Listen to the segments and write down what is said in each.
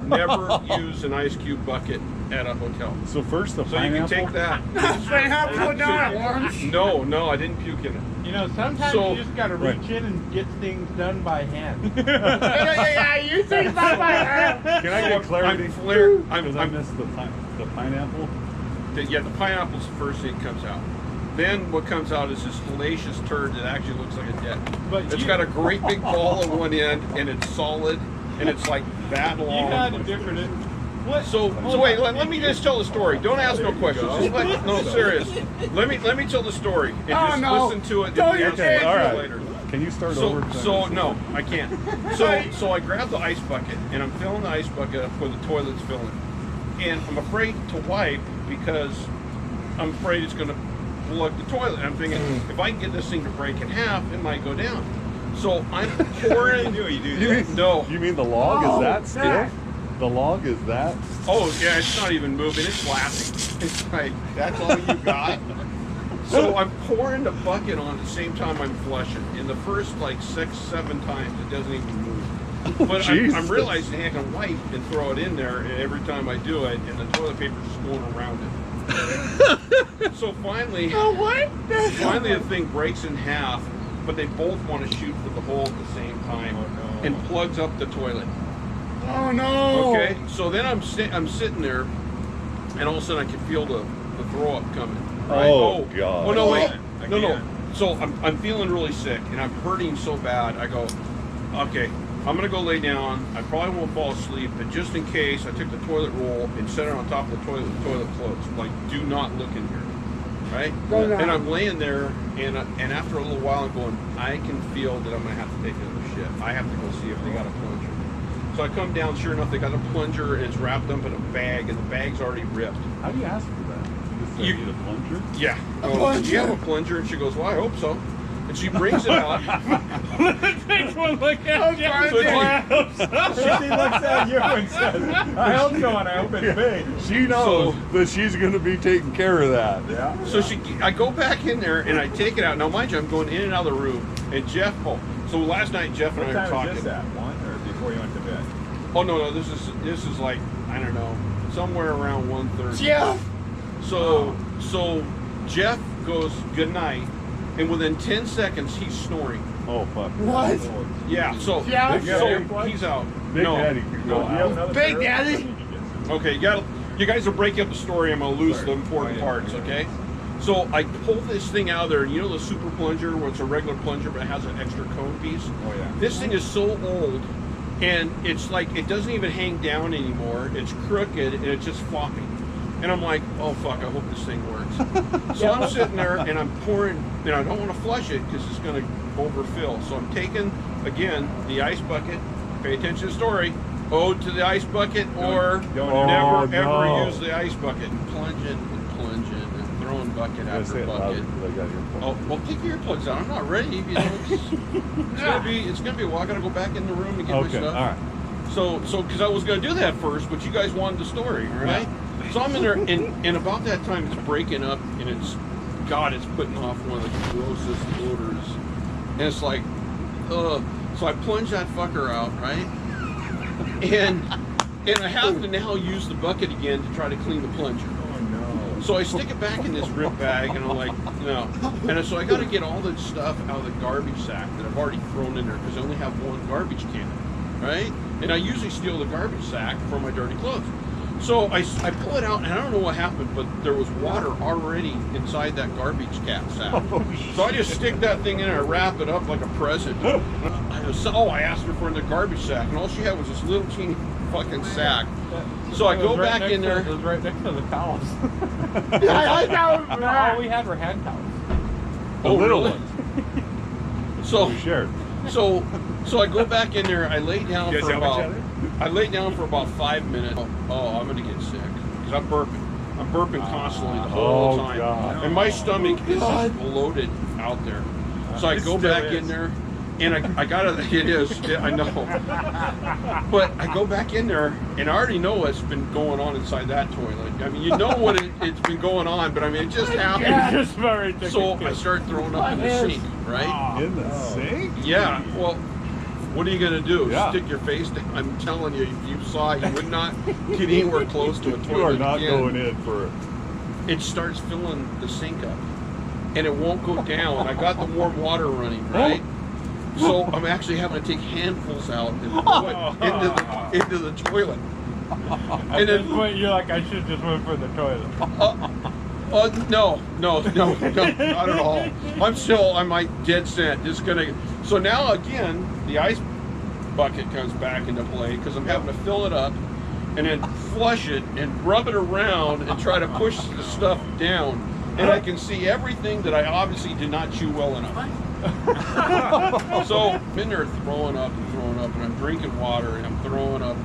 never use an ice cube bucket at a hotel. So first the pineapple. You can take that. Pineapple down at once. No, I didn't puke in it. You know, sometimes you just gotta reach in and get things done by hand. Yeah, you think that by hand. Can I get clarity? I missed the pineapple. Yeah, the pineapple's the first thing that comes out. Then what comes out is this hellacious turd that actually looks like a dick. But it's got a great big ball at one end, and it's solid, and it's like that long. You got a different. What? So wait, let me just tell the story. Don't ask no questions. No, serious. Let me tell the story and just listen to it. Okay, all right. Later. Can you start over? So no, I can't. So I grab the ice bucket and I'm filling the ice bucket up where the toilet's filling, and I'm afraid to wipe because I'm afraid it's going to plug the toilet. And I'm thinking if I can get this thing to break in half, it might go down. So I'm pouring. You mean the log is that still? The log is that? Oh yeah, it's not even moving. It's laughing. It's like that's all you got. So I'm pouring the bucket on at the same time I'm flushing. In the first like 6-7 times, it doesn't even move. But I'm realizing I can wipe and throw it in there every time I do it, and the toilet paper's just going around it. So finally, the thing breaks in half, but they both want to shoot for the hole at the same time, and plugs up the toilet. Oh no! Okay, so then I'm sitting there, and all of a sudden I can feel the throw up coming. Right? Oh God! Oh no, wait, no. So I'm feeling really sick, and I'm hurting so bad. I go, okay, I'm gonna go lay down. I probably won't fall asleep, but just in case, I took the toilet roll and set it on top of the toilet with toilet closed. Like, do not look in here, right? And I'm laying there, and after a little while, I'm going, I can feel that I'm gonna have to take another shit. I have to go see if they got a plunger. So I come down, sure enough, they got a plunger, and it's wrapped up in a bag, and the bag's already ripped. How do you ask for that? You need a plunger? Yeah. Do you have a plunger? And she goes, well, I hope so. And she brings it out. Takes one look at you. She looks at you and says, I hope so, and I hope it's big. She knows that she's going to be taking care of that. Yeah. So I go back in there, and I take it out. Now, mind you, I'm going in and out of the room. And Jeff, so last night, Jeff and I were talking. What time is this at? 1 or before you went to bed? Oh, no, this is like, I don't know, somewhere around 1:30. Jeff! So Jeff goes, good night. And within 10 seconds, he's snoring. Oh, fuck. What? Yeah, so he's out. Big Daddy can go out. Big Daddy? Okay, you guys are breaking up the story. I'm going to lose the important parts, okay? So I pull this thing out of there, and you know the super plunger, where it's a regular plunger, but it has an extra cone piece? Oh, yeah. This thing is so old, and it's like, it doesn't even hang down anymore. It's crooked, and it's just flopping. And I'm like, oh fuck, I hope this thing works. So I'm sitting there and I'm pouring, and I don't want to flush it because it's going to overfill. So I'm taking, again, the ice bucket. Pay attention to the story. Ode to the ice bucket, or never ever use the ice bucket. And plunging and throwing bucket after bucket. Oh, well, take your earplugs out. I'm not ready. You know, it's gonna be a while. I gotta go back in the room and get my stuff. All right. So because I was gonna do that first, but you guys wanted the story, right? So I'm in there, and about that time it's breaking up, and it's putting off one of the grossest odors, and it's like, so I plunge that fucker out, right, and I have to now use the bucket again to try to clean the plunger. Oh no! So I stick it back in this rip bag, and I'm like, no, and so I got to get all the stuff out of the garbage sack that I've already thrown in there because I only have one garbage can, right, and I usually steal the garbage sack for my dirty clothes. So I pull it out, and I don't know what happened, but there was water already inside that garbage sack. So I just stick that thing in and I wrap it up like a present. I asked her for in the garbage sack, and all she had was this little teeny fucking sack. So I go back in there. It was right next to the towels. All we had were hand towels. The little really? ones. So we shared. So I go back in there. I lay down for about 5 minutes. Oh, I'm gonna get sick because I'm burping. I'm burping constantly the whole time, and my stomach is just bloated out there. So I go back in there, and I gotta. It is. I know. But I go back in there, and I already know what's been going on inside that toilet. I mean, you know what it's been going on, but I mean, it just happened. Yeah. So I start throwing up in the sink, right? In the sink? Yeah. Well, What are you gonna do? Yeah. Stick your face down? I'm telling you, if you saw it, you would not get anywhere close to a toilet. You are not again. going in for it. It starts filling the sink up, and it won't go down. I got the warm water running, right? So I'm actually having to take handfuls out and throw it into the toilet. At this point, you're like, I should just went for the toilet. No, not at all. I'm like dead set. Just gonna. So now again, the ice bucket comes back into play because I'm having to fill it up and then flush it and rub it around and try to push the stuff down. And I can see everything that I obviously did not chew well enough. So I'm in there throwing up, and I'm drinking water, and I'm throwing up,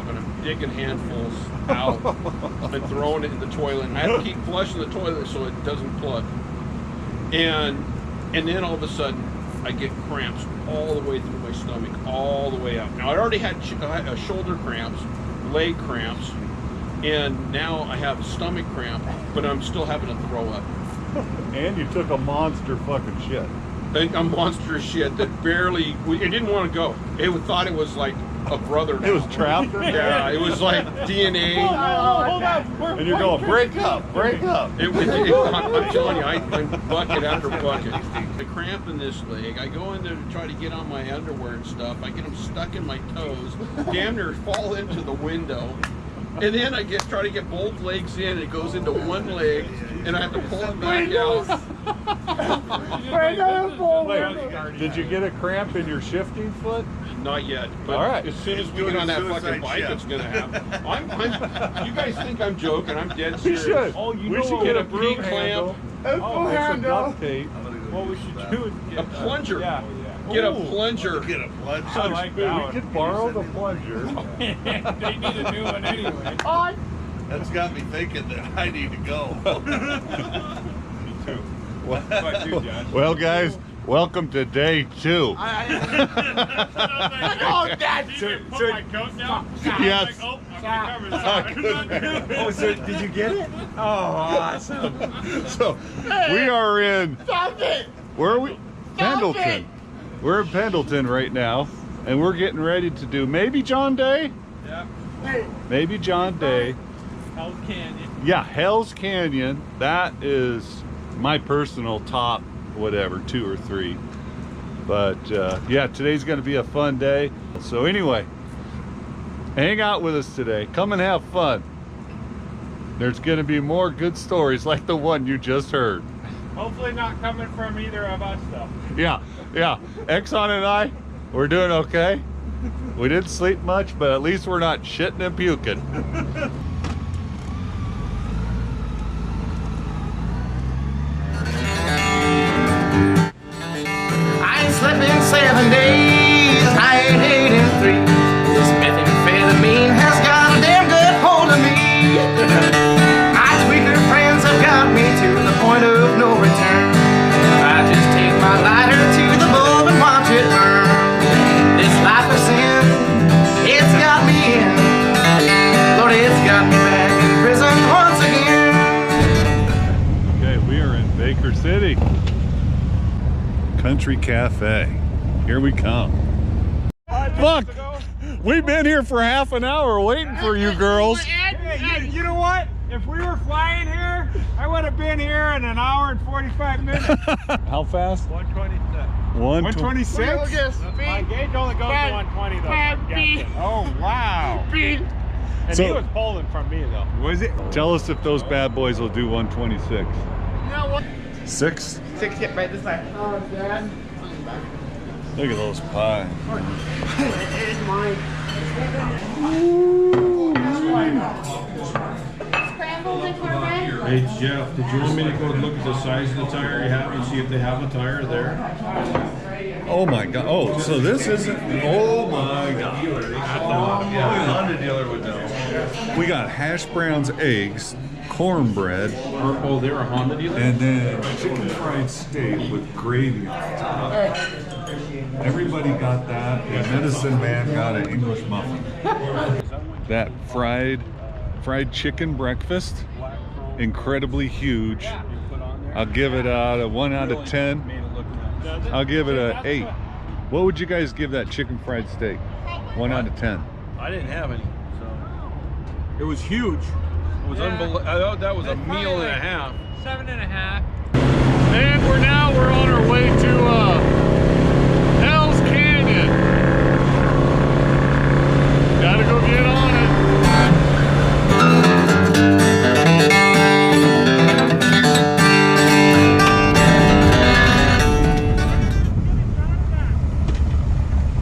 and I'm digging handfuls out and throwing it in the toilet. And I have to keep flushing the toilet so it doesn't plug. And then all of a sudden, I get cramps all the way through my stomach, all the way up. Now I already had shoulder cramps, leg cramps, and now I have a stomach cramp, but I'm still having to throw up. And you took a monster fucking shit. A monstrous shit that barely, it didn't want to go. It thought it was like a brother. It was trapped. Yeah, it was like DNA. Hold on. And you're going, break up. I'm telling you, I'm bucket after bucket. The cramp in this leg, I go in there to try to get on my underwear and stuff. I get them stuck in my toes, damn near fall into the window. And then I try to get both legs in, and it goes into one leg, and I have to pull it back out. Wait, did you get a cramp in your shifting foot? Not yet, but all right. As soon as we get on that fucking bike, it's gonna happen. You guys think I'm joking? I'm dead We serious. should. Oh, you we know should what get a a broom broom handle. handle. Oh, It's a handle. duct tape. What we should do is get A plunger. Yeah. Get a Ooh. plunger. Get a blood. I like that We one. could borrow the plunger. They need a new one anyway. That's got me thinking that I need to go. Me too. What about you, Josh? Well, guys, welcome to day 2. Oh, Dad! Put my coat down. Yes. Like, oh, I'm covered. Oh, so did you get it? Oh, awesome. So we are in. Stop it! Where are we? Pendleton. We're in Pendleton right now, and we're getting ready to do maybe John Day. Yeah. Maybe John Day. Hell's Canyon. Yeah, Hell's Canyon. That is my personal top, whatever, 2 or 3. But yeah, today's going to be a fun day. So anyway, hang out with us today. Come and have fun. There's going to be more good stories like the one you just heard. Hopefully not coming from either of us, though. Yeah. Exxon and I, we're doing okay. We didn't sleep much, but at least we're not shitting and puking. I ain't slept in 7 days, I ain't eaten 3. This methamphetamine has got a damn good hold of me. My tweaker friends have got me to the point of no return. I just take my lighter to the bulb and watch it burn. This life of sin, it's got me in. Lord, it's got me back in prison once again. Okay, we are in Baker City. Country Cafe. Here we come. Look, we've been here for half an hour waiting for you girls. Hey, you know what? If we were flying here, I would have been here in 1 hour and 45 minutes. How fast? 127. 126? My gauge only goes to 120 though. So I'm guessing. Oh, wow. And So- he was pulling from me though. Was it? Tell us if those bad boys will do 126. 6? 6, yeah, right this side. Oh, Dad. Look at those pies. It's mine. Scrambled and cornbread? Hey Jeff, did you want me to go look at the size of the tire you have and see if they have a tire there? Oh my god. Oh, so this isn't. Oh my god. Yeah, the Honda dealer would know. We got hash browns, eggs, cornbread, Oh, they're a Honda dealer? and then chicken fried steak with gravy on top. Everybody got that, and Medicine Man got an English muffin. That fried chicken breakfast, incredibly huge. I'll give it a 1 out of 10. I'll give it an 8. What would you guys give that chicken fried steak? 1 out of 10. I didn't have any, so it was huge. It was unbelievable. I thought that was a meal and a half. 7.5. And we're on our way to Hell's Canyon. Gotta go get on it.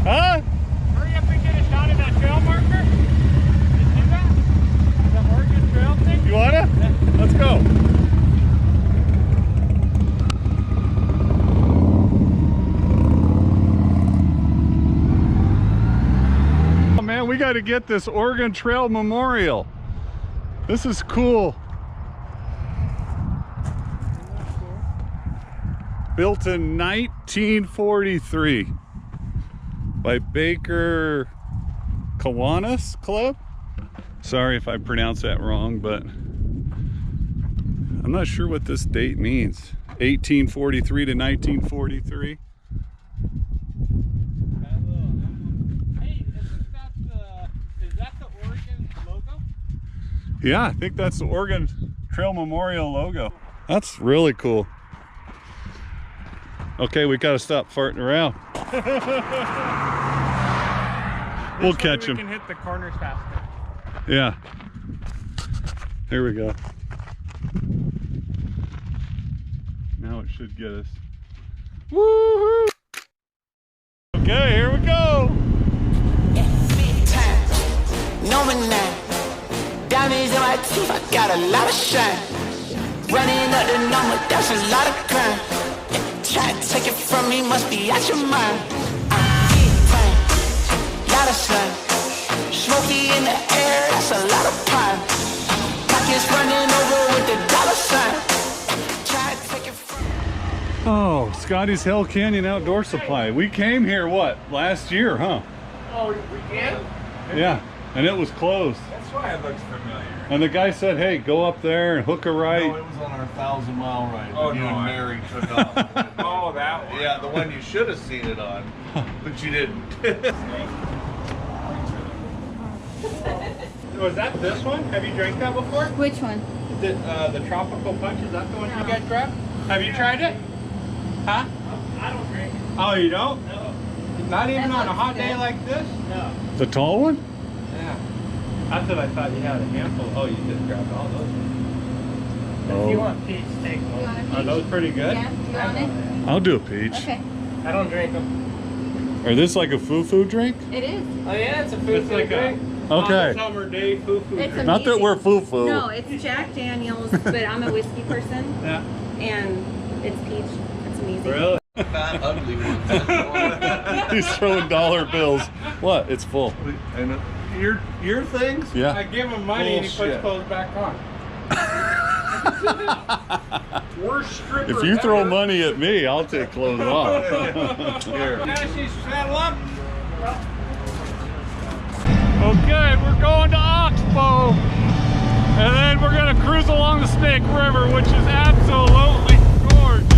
Huh? Hurry up and get a shot of that trail marker. You see that? The Oregon Trail thing? You wanna? Let's go. Oh man, we got to get this Oregon Trail Memorial. This is cool. Built in 1943 by Baker Kiwanis Club. Sorry if I pronounced that wrong, but I'm not sure what this date means. 1843 to 1943. Hey, is that the Oregon logo? Yeah, I think that's the Oregon Trail Memorial logo. That's really cool. Okay, we gotta stop farting around. We'll catch him. We can hit the corners faster. Yeah. Here we go. Now it should get us. Woohoo! Okay, here we go. Big time, no man now. Diamonds in my teeth, I got a lot of shine. Running up the number, that's a lot of crime. Try to take it from me, must be out your mind. I'm big time, lot of slime. Smoky in the air, that's a lot of pine. Pockets running over with the dollar sign. Try to take it from me. Oh, Scottys Hell Canyon Outdoor Supply. We came here, what, last year, huh? Oh, we can? Yeah, and it was closed. That's why it looks familiar. And the guy said, hey, go up there and hook a right. No, it was on our 1,000-mile ride. Oh, you no, and I- Mary took off. Oh, that one. Yeah, the one you should have seen it on, but you didn't. Was that this one? Have you drank that before? Which one? The tropical punch, is that the one you guys grabbed? Have you tried it? Huh? I don't drink it. Oh, you don't? No. Not even on a hot day like this? No. The tall one? Yeah. That's what I thought you had a handful. Oh, you just grabbed all those. If Oh. you want peach, take You want a one. peach? Are those pretty good? Yeah, you want it? I'll do a peach. Okay. I don't drink them. Are this like a foo-foo drink? It is. Oh yeah, it's a food It's like drink. Okay. Hot summer day foo-foo It's drink. Not that we're foo-foo. No, it's Jack Daniels, but I'm a whiskey person, Yeah. and it's peach. It's amazing. Really? Fat, ugly one. He's throwing dollar bills. What? It's full. And your things? Yeah. I give him money and he puts Bullshit. clothes back on. Worst stripper If you throw ever. money at me, I'll take clothes off. Here. Fantasy saddle up. Okay, we're going to Oxbow. And then we're going to cruise along the Snake River, which is absolutely gorgeous.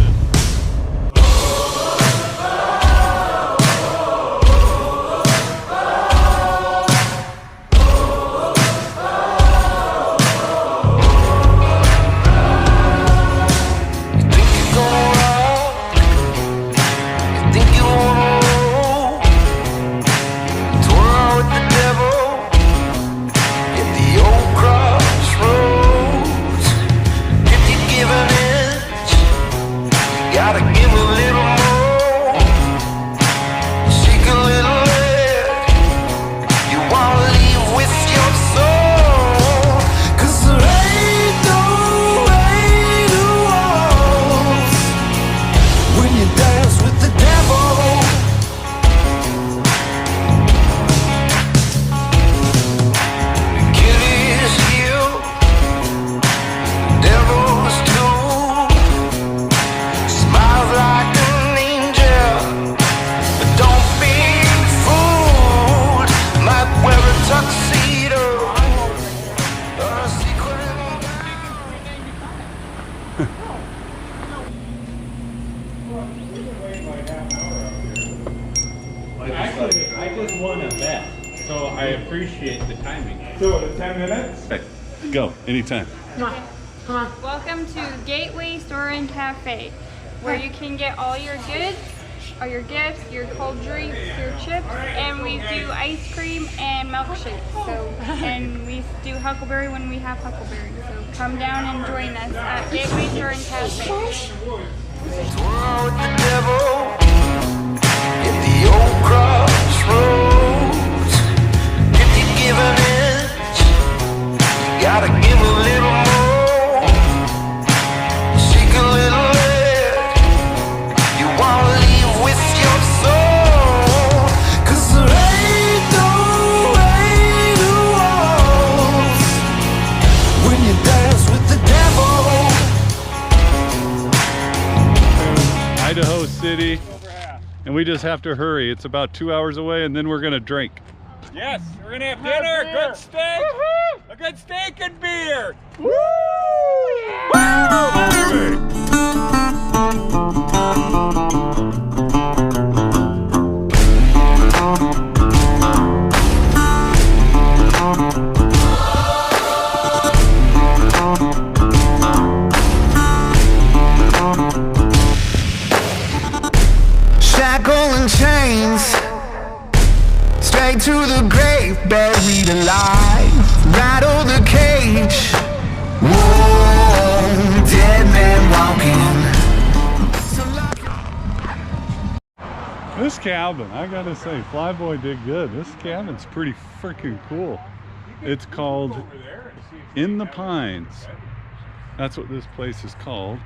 Giving minutes. Hey, go anytime. Welcome to Gateway Store and Cafe, where you can get all your goods, all your gifts, your cold drinks, your chips, and we do ice cream and milkshakes. So, and we do Huckleberry when we have Huckleberry. So come down and join us at Gateway Store and Cafe. Twirl with the devil in the old crossroads. If you give an inch, you gotta give a little more. Shake a little leg, you wanna leave with your soul. 'Cause there ain't no way to walk when you dance with the devil. Idaho City, and we just have to hurry. It's about 2 hours away, and then we're gonna drink. Yes, we're gonna have dinner, good steak, a good steak and beer. Woo! Shackle and chains, straight to the grave, buried alive. Rattle the cage, whoa, dead man walking. This cabin, I gotta say, Flyboy did good. This cabin's pretty freaking cool. It's called In the Pines. That's what this place is called.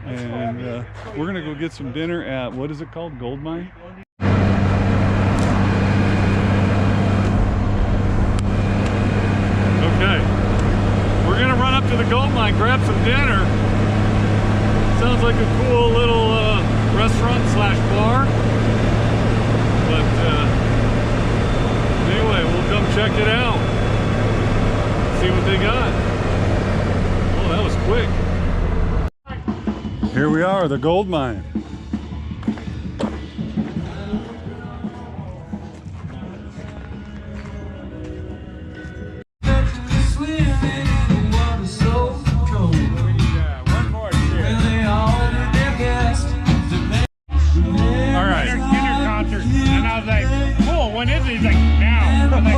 And we're gonna go get some dinner at, what is it called, Goldwing? Okay, we're gonna run up to the Goldwing, grab some dinner. Sounds like a cool little restaurant slash bar. But anyway, we'll come check it out. See what they got. Oh, that was quick. Here we are, the gold mine. When is it? He's like, now. I'm like,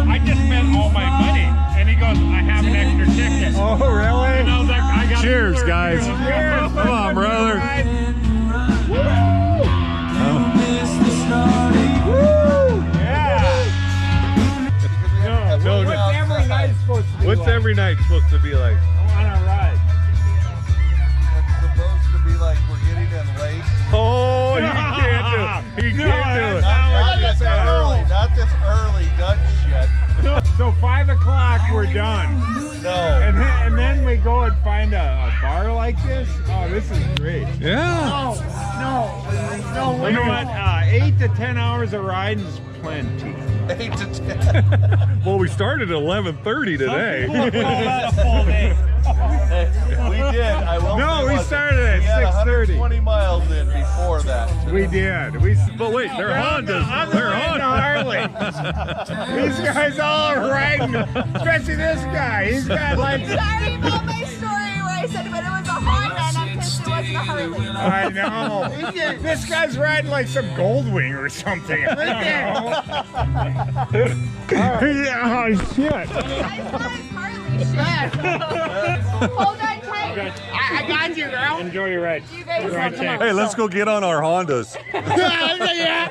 I just spent all my money. And he goes, I have an extra ticket. Oh, really? And I was like, I got Cheers, guys. Cheers. Come on, brother. What's every night supposed to be like? On a ride. It's supposed to be like we're getting in late. Oh, he can't do it. He can't do it. Not this early done shit. So 5 o'clock we're done. No. And then we go and find a bar like this. Oh, this is great. Yeah. No. You know what? 8 to 10 hours of riding is plenty. 8 to 10. Well, we started at 11:30 today. Call that a full day. We did. I will No, say we what, started at we had 6:30. 120 miles in before that. We did. But wait, they're Hondas. They're Harley. These guys all are riding, especially this guy. He's got like. Sorry about my story where I said, but it was a Honda and I'm pissed it wasn't a Harley. I know. This guy's riding like some Goldwing or something. I don't know. Oh, shit. I saw his Harley shit. Hold on tight. I got you, girl. Enjoy your ride. You guys Ride safe. Hey, let's go get on our Hondas. Yeah.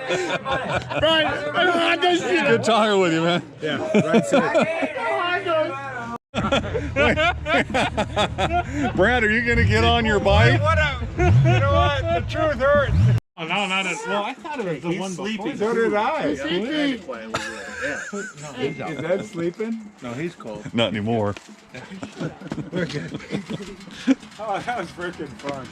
Right. Good talking with you, man. Yeah, right safe. Brad, are you gonna get on your bike? You know what? The truth hurts. Oh, no, not as well. I thought it was the one before. So did I. Is that sleeping? No, he's cold. Not anymore. Oh, that was freaking fun.